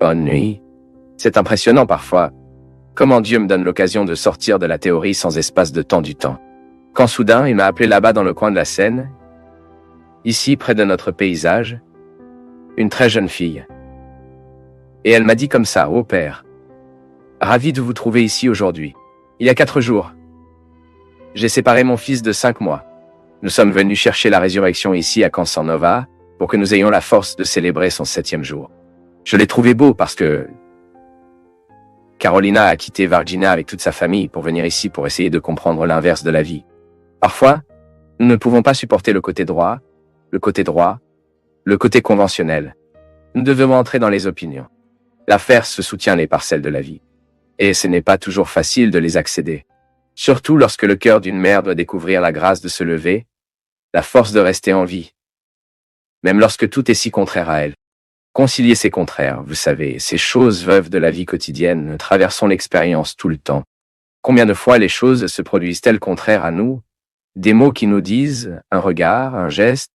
Bonne nuit. C'est impressionnant parfois. Comment Dieu me donne l'occasion de sortir de la théorie sans espace de temps du temps. Quand soudain, il m'a appelé là-bas dans le coin de la Seine, ici près de notre paysage, une très jeune fille. Et elle m'a dit comme ça, « Oh père, ravi de vous trouver ici aujourd'hui. Il y a 4 jours, j'ai séparé mon fils de 5 mois. Nous sommes venus chercher la résurrection ici à Cansanova pour que nous ayons la force de célébrer son 7e jour. Je l'ai trouvé beau parce que Carolina a quitté Varginha avec toute sa famille pour venir ici pour essayer de comprendre l'inverse de la vie. Parfois, nous ne pouvons pas supporter le côté droit, le côté conventionnel. Nous devons entrer dans les opinions. L'affaire se soutient les parcelles de la vie. Et ce n'est pas toujours facile de les accéder. Surtout lorsque le cœur d'une mère doit découvrir la grâce de se lever, la force de rester en vie. Même lorsque tout est si contraire à elle. Concilier ces contraires, vous savez, ces choses veuves de la vie quotidienne, nous traversons l'expérience tout le temps. Combien de fois les choses se produisent-elles contraires à nous? Des mots qui nous disent, un regard, un geste.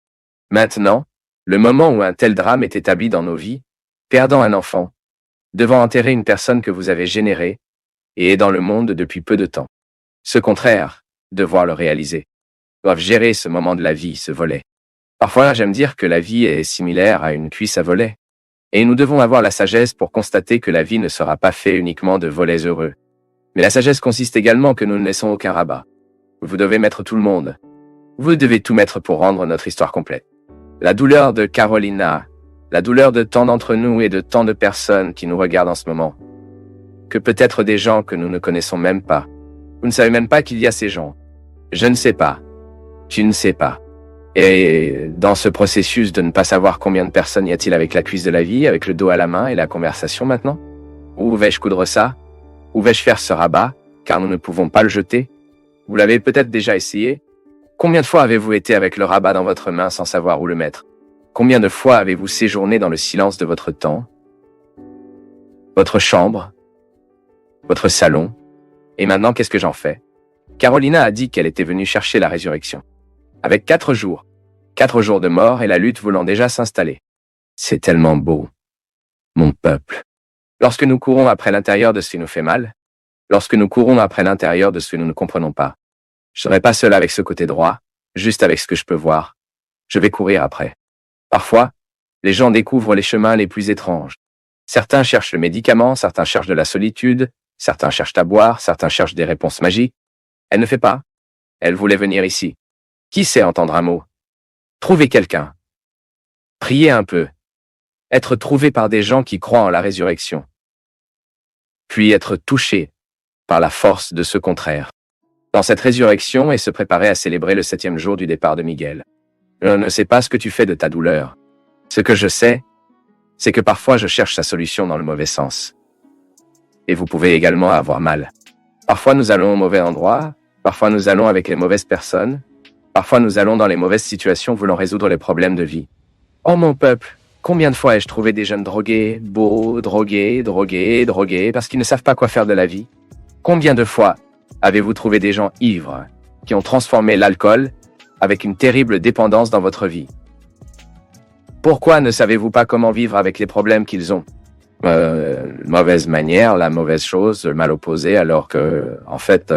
Maintenant, le moment où un tel drame est établi dans nos vies, perdant un enfant, devant enterrer une personne que vous avez générée et est dans le monde depuis peu de temps. Ce contraire, devoir le réaliser, doivent gérer ce moment de la vie, ce volet. Parfois, j'aime dire que la vie est similaire à une cuisse à volets. Et nous devons avoir la sagesse pour constater que la vie ne sera pas faite uniquement de volets heureux. Mais la sagesse consiste également que nous ne laissons aucun rabat. Vous devez mettre tout le monde. Vous devez tout mettre pour rendre notre histoire complète. La douleur de Carolina, la douleur de tant d'entre nous et de tant de personnes qui nous regardent en ce moment. Que peut-être des gens que nous ne connaissons même pas. Vous ne savez même pas qu'il y a ces gens. Je ne sais pas. Tu ne sais pas. Et dans ce processus de ne pas savoir combien de personnes y a-t-il avec la cuisse de la vie, avec le dos à la main et la conversation maintenant? Où vais-je coudre ça? Où vais-je faire ce rabat? Car nous ne pouvons pas le jeter. Vous l'avez peut-être déjà essayé. Combien de fois avez-vous été avec le rabat dans votre main sans savoir où le mettre? Combien de fois avez-vous séjourné dans le silence de votre temps? Votre chambre? Votre salon? Et maintenant, qu'est-ce que j'en fais? Carolina a dit qu'elle était venue chercher la résurrection. Avec 4 jours. 4 jours de mort et la lutte voulant déjà s'installer. C'est tellement beau. Mon peuple. Lorsque nous courons après l'intérieur de ce qui nous fait mal, lorsque nous courons après l'intérieur de ce que nous ne comprenons pas, je ne serai pas seul avec ce côté droit, juste avec ce que je peux voir. Je vais courir après. Parfois, les gens découvrent les chemins les plus étranges. Certains cherchent le médicament, certains cherchent de la solitude, certains cherchent à boire, certains cherchent des réponses magiques. Elle ne fait pas. Elle voulait venir ici. Qui sait entendre un mot? Trouver quelqu'un. Prier un peu. Être trouvé par des gens qui croient en la résurrection. Puis être touché par la force de ce contraire. Dans cette résurrection et se préparer à célébrer le 7e jour du départ de Miguel. Je ne sais pas ce que tu fais de ta douleur. Ce que je sais, c'est que parfois je cherche sa solution dans le mauvais sens. Et vous pouvez également avoir mal. Parfois nous allons au mauvais endroit, parfois nous allons avec les mauvaises personnes, parfois nous allons dans les mauvaises situations voulant résoudre les problèmes de vie. Oh mon peuple, combien de fois ai-je trouvé des jeunes drogués, beaux, drogués, parce qu'ils ne savent pas quoi faire de la vie? Combien de fois avez-vous trouvé des gens ivres, qui ont transformé l'alcool avec une terrible dépendance dans votre vie? Pourquoi ne savez-vous pas comment vivre avec les problèmes qu'ils ont? Mauvaise manière, la mauvaise chose, le mal opposé, alors que, en fait,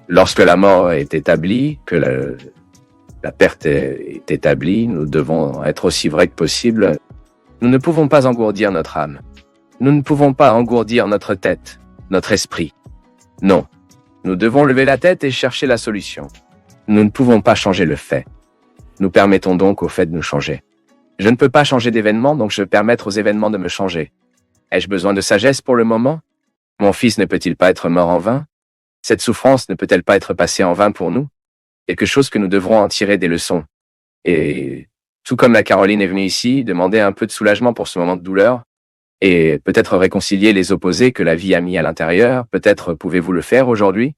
lorsque la mort est établie, que la perte est établie, nous devons être aussi vrais que possible. Nous ne pouvons pas engourdir notre âme. Nous ne pouvons pas engourdir notre tête, notre esprit. Non. Nous devons lever la tête et chercher la solution. Nous ne pouvons pas changer le fait. Nous permettons donc au fait de nous changer. Je ne peux pas changer d'événement, donc je vais permettre aux événements de me changer. Ai-je besoin de sagesse pour le moment? Mon fils ne peut-il pas être mort en vain? Cette souffrance ne peut-elle pas être passée en vain pour nous? Quelque chose que nous devrons en tirer des leçons. Et tout comme la Caroline est venue ici, demander un peu de soulagement pour ce moment de douleur, et peut-être réconcilier les opposés que la vie a mis à l'intérieur, peut-être pouvez-vous le faire aujourd'hui?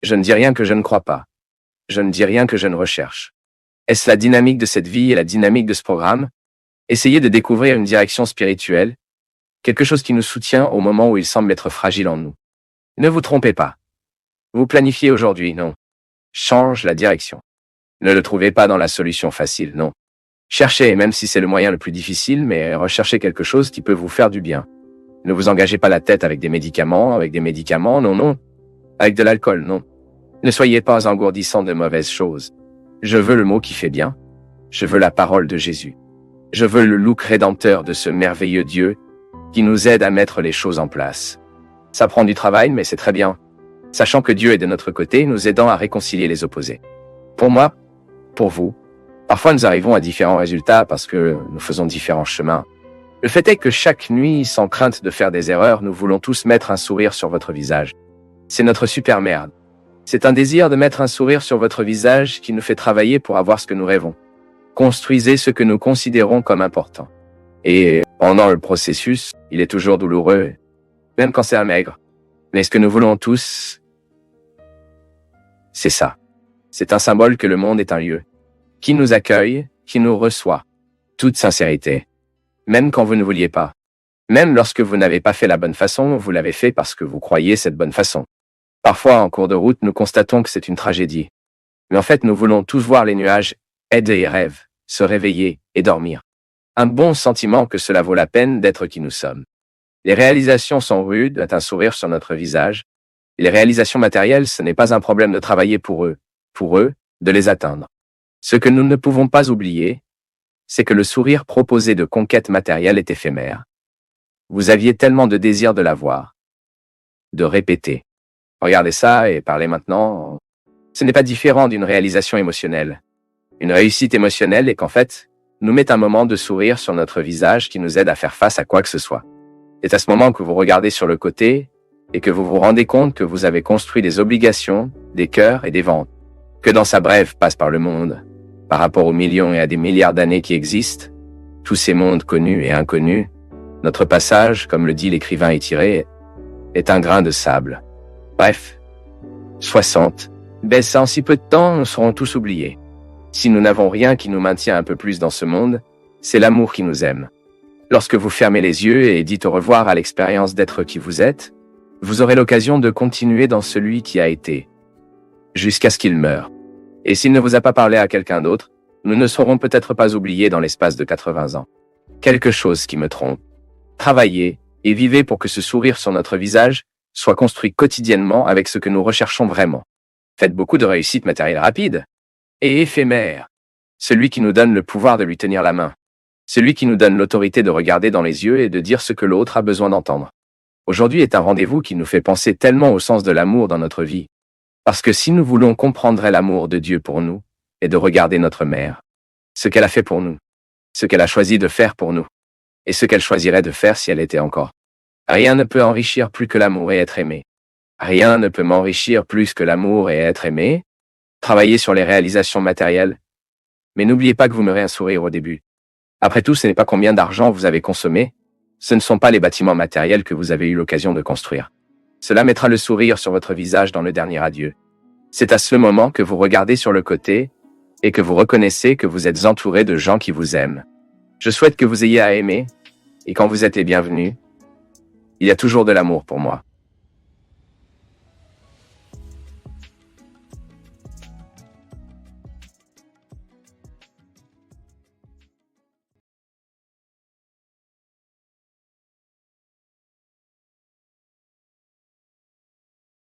Je ne dis rien que je ne crois pas. Je ne dis rien que je ne recherche. Est-ce la dynamique de cette vie et la dynamique de ce programme? Essayez de découvrir une direction spirituelle, quelque chose qui nous soutient au moment où il semble être fragile en nous. Ne vous trompez pas. Vous planifiez aujourd'hui, non. Change la direction. Ne le trouvez pas dans la solution facile, non. Cherchez, même si c'est le moyen le plus difficile, mais recherchez quelque chose qui peut vous faire du bien. Ne vous engagez pas la tête avec des médicaments, non, non. Avec de l'alcool, non. Ne soyez pas engourdissant de mauvaises choses. Je veux le mot qui fait bien. Je veux la parole de Jésus. Je veux le look rédempteur de ce merveilleux Dieu qui nous aide à mettre les choses en place. Ça prend du travail, mais c'est très bien. Sachant que Dieu est de notre côté, nous aidant à réconcilier les opposés. Pour moi, pour vous, parfois nous arrivons à différents résultats parce que nous faisons différents chemins. Le fait est que chaque nuit, sans crainte de faire des erreurs, nous voulons tous mettre un sourire sur votre visage. C'est notre super merde. C'est un désir de mettre un sourire sur votre visage qui nous fait travailler pour avoir ce que nous rêvons. Construisez ce que nous considérons comme important. Et pendant le processus, il est toujours douloureux, même quand c'est maigre. Mais ce que nous voulons tous, c'est ça. C'est un symbole que le monde est un lieu qui nous accueille, qui nous reçoit. Toute sincérité. Même quand vous ne vouliez pas. Même lorsque vous n'avez pas fait la bonne façon, vous l'avez fait parce que vous croyez cette bonne façon. Parfois, en cours de route, nous constatons que c'est une tragédie. Mais en fait, nous voulons tous voir les nuages, aider et rêves, se réveiller et dormir. Un bon sentiment que cela vaut la peine d'être qui nous sommes. Les réalisations sont rudes, un sourire sur notre visage. Et les réalisations matérielles, ce n'est pas un problème de travailler pour eux, de les atteindre. Ce que nous ne pouvons pas oublier, c'est que le sourire proposé de conquête matérielle est éphémère. Vous aviez tellement de désir de l'avoir, de répéter. Regardez ça et parlez maintenant. Ce n'est pas différent d'une réalisation émotionnelle. Une réussite émotionnelle est qu'en fait, nous met un moment de sourire sur notre visage qui nous aide à faire face à quoi que ce soit. C'est à ce moment que vous regardez sur le côté et que vous vous rendez compte que vous avez construit des obligations, des cœurs et des ventes. Que dans sa brève passe par le monde, par rapport aux millions et à des milliards d'années qui existent, tous ces mondes connus et inconnus, notre passage, comme le dit l'écrivain étiré, est un grain de sable. Bref, 60. En si peu de temps, nous serons tous oubliés. Si nous n'avons rien qui nous maintient un peu plus dans ce monde, c'est l'amour qui nous aime. Lorsque vous fermez les yeux et dites au revoir à l'expérience d'être qui vous êtes, vous aurez l'occasion de continuer dans celui qui a été, jusqu'à ce qu'il meure. Et s'il ne vous a pas parlé à quelqu'un d'autre, nous ne serons peut-être pas oubliés dans l'espace de 80 ans. Quelque chose qui me trompe. Travaillez et vivez pour que ce sourire sur notre visage soit construit quotidiennement avec ce que nous recherchons vraiment. Faites beaucoup de réussites matérielles rapides et éphémères. Celui qui nous donne le pouvoir de lui tenir la main. Celui qui nous donne l'autorité de regarder dans les yeux et de dire ce que l'autre a besoin d'entendre. Aujourd'hui est un rendez-vous qui nous fait penser tellement au sens de l'amour dans notre vie. Parce que si nous voulons comprendre l'amour de Dieu pour nous, et de regarder notre mère, ce qu'elle a fait pour nous, ce qu'elle a choisi de faire pour nous, et ce qu'elle choisirait de faire si elle était encore. Rien ne peut enrichir plus que l'amour et être aimé. Rien ne peut m'enrichir plus que l'amour et être aimé. Travaillez sur les réalisations matérielles. Mais n'oubliez pas que vous m'aurez un sourire au début. Après tout, ce n'est pas combien d'argent vous avez consommé, ce ne sont pas les bâtiments matériels que vous avez eu l'occasion de construire. Cela mettra le sourire sur votre visage dans le dernier adieu. C'est à ce moment que vous regardez sur le côté et que vous reconnaissez que vous êtes entouré de gens qui vous aiment. Je souhaite que vous ayez à aimer, et quand vous êtes les bienvenus, il y a toujours de l'amour pour moi.